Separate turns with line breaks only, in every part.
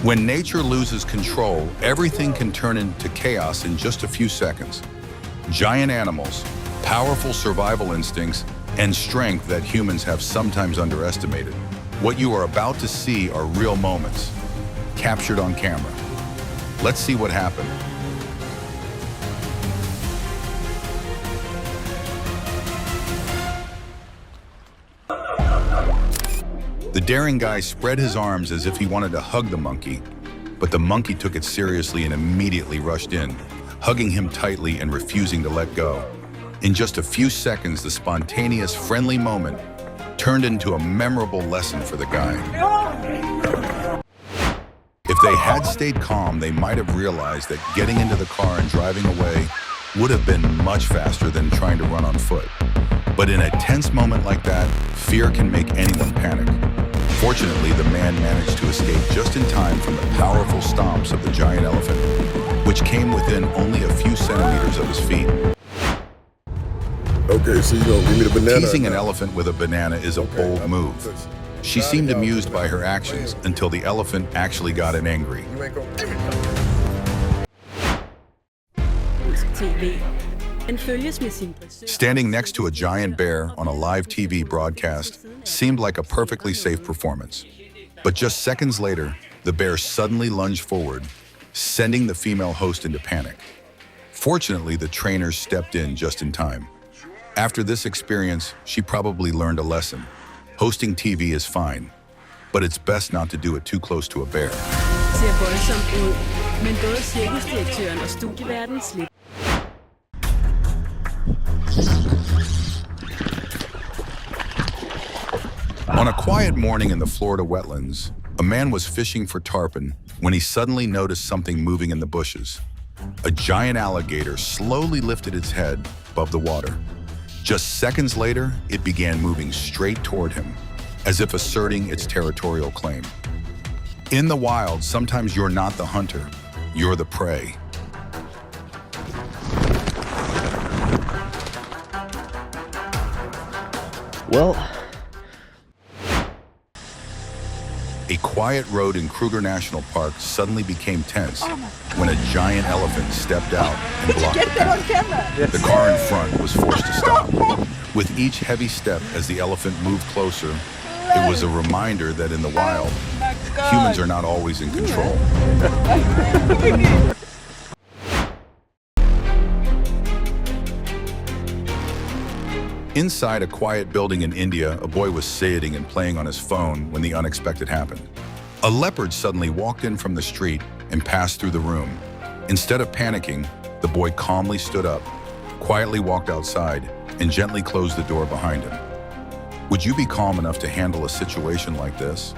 When nature loses control, everything can turn into chaos in just a few seconds. Giant animals, powerful survival instincts, and strength that humans have sometimes underestimated. What you are about to see are real moments, captured on camera. Let's see what happened. The daring guy spread his arms as if he wanted to hug the monkey, but the monkey took it seriously and immediately rushed in, hugging him tightly and refusing to let go. In just a few seconds, the spontaneous, friendly moment turned into a memorable lesson for the guy. If they had stayed calm, they might have realized that getting into the car and driving away would have been much faster than trying to run on foot. But in a tense moment like that, fear can make anyone panic. Fortunately, the man managed to escape just in time from the powerful stomps of the giant elephant, which came within only a few centimeters of his feet.
Okay, so you gonna give me the banana?
Teasing an elephant with a banana is a bold move. She seemed amused by her actions until the elephant actually got angry.
You ain't gonna give me no.
Standing next to a giant bear on a live TV broadcast seemed like a perfectly safe performance. But just seconds later, the bear suddenly lunged forward, sending the female host into panic. Fortunately, the trainers stepped in just in time. After this experience, she probably learned a lesson. Hosting TV is fine, but it's best not to do it too close to a bear. On a quiet morning in the Florida wetlands, a man was fishing for tarpon when he suddenly noticed something moving in the bushes. A giant alligator slowly lifted its head above the water. Just seconds later, it began moving straight toward him, as if asserting its territorial claim. In the wild, sometimes you're not the hunter, you're the prey.
Well,
A quiet road in Kruger National Park suddenly became tense when a giant elephant stepped out and blocked the path. The car in front was forced to stop. With each heavy step as the elephant moved closer, it was a reminder that in the wild, humans are not always in control. Inside a quiet building in India, a boy was sitting and playing on his phone when the unexpected happened. A leopard suddenly walked in from the street and passed through the room. Instead of panicking, the boy calmly stood up, quietly walked outside, and gently closed the door behind him. Would you be calm enough to handle a situation like this?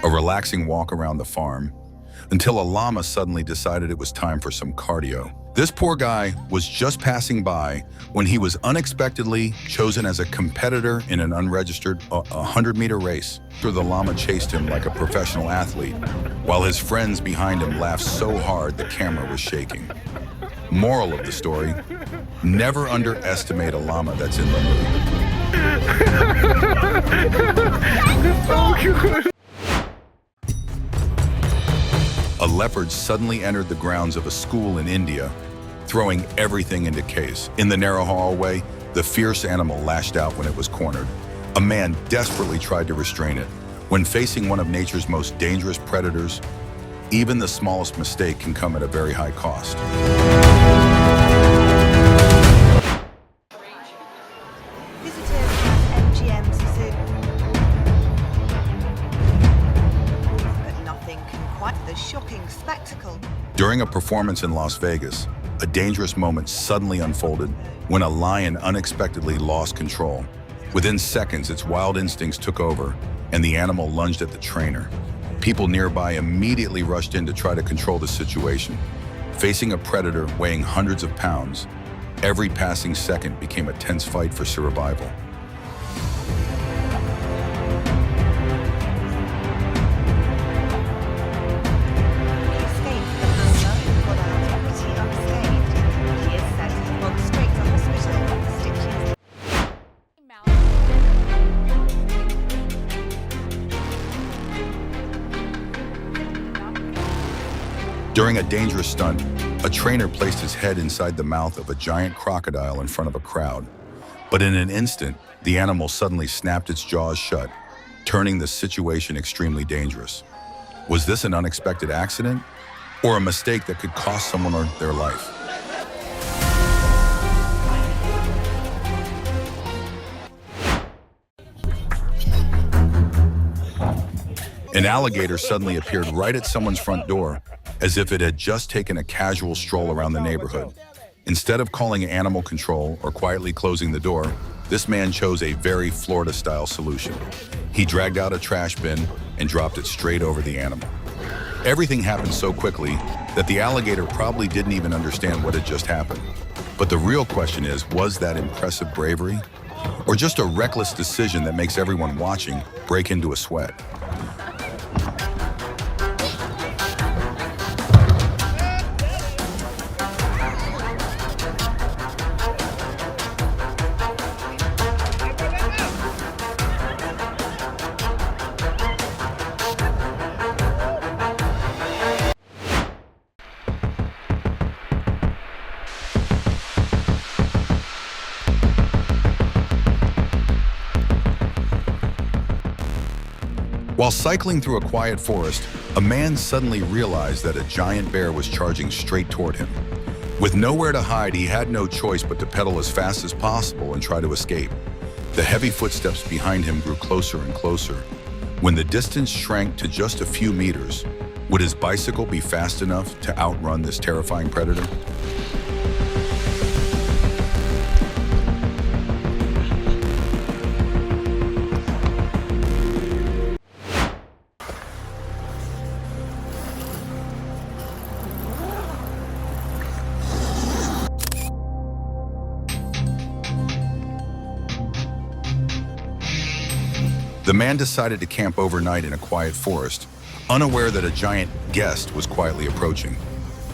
A relaxing walk around the farm until a llama suddenly decided it was time for some cardio. This poor guy was just passing by when he was unexpectedly chosen as a competitor in an unregistered 100-meter race. The llama chased him like a professional athlete, while his friends behind him laughed so hard the camera was shaking. Moral of the story, never underestimate a llama that's in the mood. A leopard suddenly entered the grounds of a school in India, throwing everything into case. In the narrow hallway, the fierce animal lashed out when it was cornered. A man desperately tried to restrain it. When facing one of nature's most dangerous predators, even the smallest mistake can come at a very high cost.
Shocking spectacle.
During a performance in Las Vegas, a dangerous moment suddenly unfolded when a lion unexpectedly lost control. Within seconds, its wild instincts took over, and the animal lunged at the trainer. People nearby immediately rushed in to try to control the situation. Facing a predator weighing hundreds of pounds, every passing second became a tense fight for survival. During a dangerous stunt, a trainer placed his head inside the mouth of a giant crocodile in front of a crowd. But in an instant, the animal suddenly snapped its jaws shut, turning the situation extremely dangerous. Was this an unexpected accident or a mistake that could cost someone their life? An alligator suddenly appeared right at someone's front door, as if it had just taken a casual stroll around the neighborhood. Instead of calling animal control or quietly closing the door, this man chose a very Florida-style solution. He dragged out a trash bin and dropped it straight over the animal. Everything happened so quickly that the alligator probably didn't even understand what had just happened. But the real question is, was that impressive bravery? Or just a reckless decision that makes everyone watching break into a sweat? While cycling through a quiet forest, a man suddenly realized that a giant bear was charging straight toward him. With nowhere to hide, he had no choice but to pedal as fast as possible and try to escape. The heavy footsteps behind him grew closer and closer. When the distance shrank to just a few meters, would his bicycle be fast enough to outrun this terrifying predator? The man decided to camp overnight in a quiet forest, unaware that a giant guest was quietly approaching.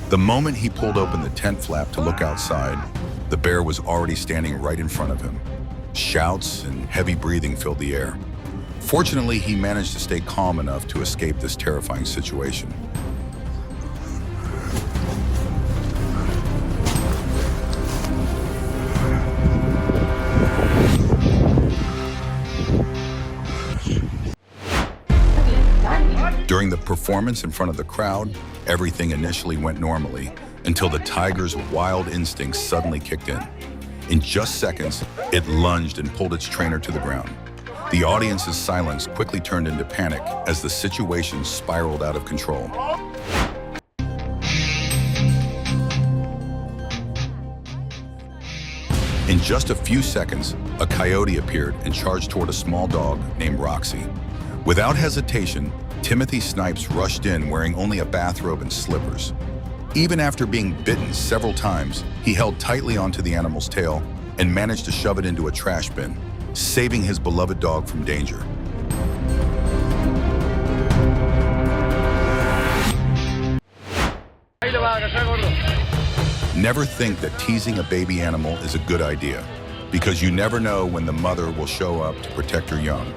The moment he pulled open the tent flap to look outside, the bear was already standing right in front of him. Shouts and heavy breathing filled the air. Fortunately, he managed to stay calm enough to escape this terrifying situation. During the performance in front of the crowd, everything initially went normally until the tiger's wild instincts suddenly kicked in. In just seconds, it lunged and pulled its trainer to the ground. The audience's silence quickly turned into panic as the situation spiraled out of control. In just a few seconds, a coyote appeared and charged toward a small dog named Roxy. Without hesitation, Timothy Snipes rushed in wearing only a bathrobe and slippers. Even after being bitten several times, he held tightly onto the animal's tail and managed to shove it into a trash bin, saving his beloved dog from danger. Never think that teasing a baby animal is a good idea, because you never know when the mother will show up to protect her young.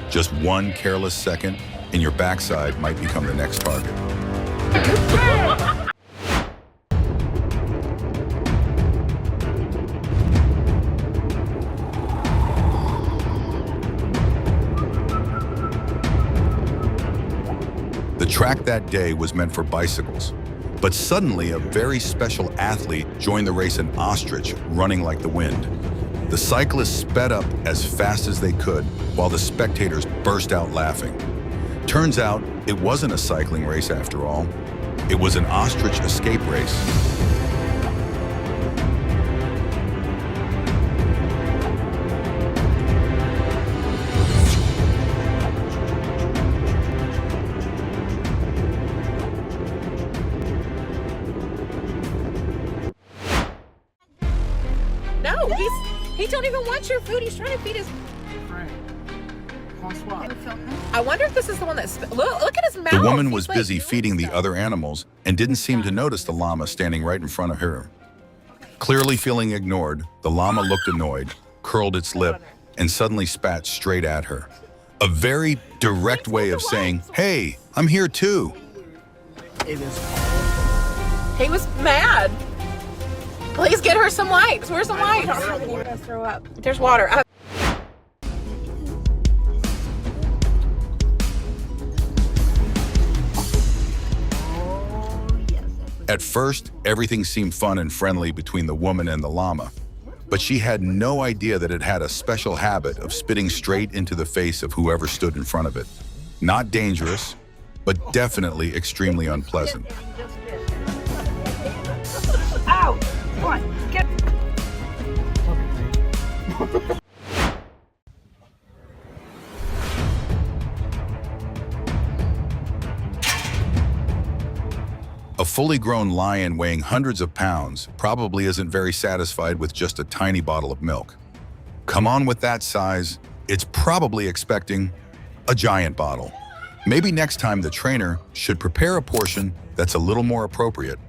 Just one careless second, and your backside might become the next target. The track that day was meant for bicycles, but suddenly a very special athlete joined the race, an ostrich running like the wind. The cyclists sped up as fast as they could, while the spectators burst out laughing. Turns out, it wasn't a cycling race after all. It was an ostrich escape race.
No, he don't even want your food. He's trying to feed his... I wonder if this is the one that's... Look at his mouth.
The woman was busy feeding the other animals and didn't seem to notice the llama standing right in front of her. Clearly feeling ignored, the llama looked annoyed, curled its lip, and suddenly spat straight at her. A very direct way of saying, "Hey, I'm here too."
It is
He was mad. Please get her some wipes. Where's some wipes?
You're gonna throw up.
There's water.
At first, everything seemed fun and friendly between the woman and the llama, but she had no idea that it had a special habit of spitting straight into the face of whoever stood in front of it. Not dangerous, but definitely extremely unpleasant.
Ow! Come on, get.
A fully grown lion weighing hundreds of pounds probably isn't very satisfied with just a tiny bottle of milk. Come on, with that size, it's probably expecting a giant bottle. Maybe next time the trainer should prepare a portion that's a little more appropriate.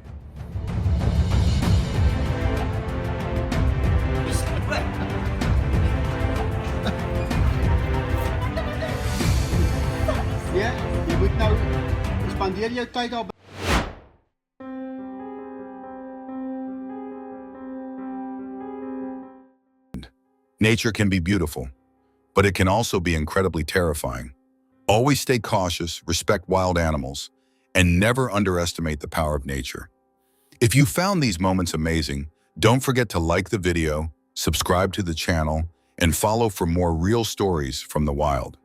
Ja, je moet nou, spandeer jouw tijd al.
Nature can be beautiful, but it can also be incredibly terrifying. Always stay cautious, respect wild animals, and never underestimate the power of nature. If you found these moments amazing, don't forget to like the video, subscribe to the channel, and follow for more real stories from the wild.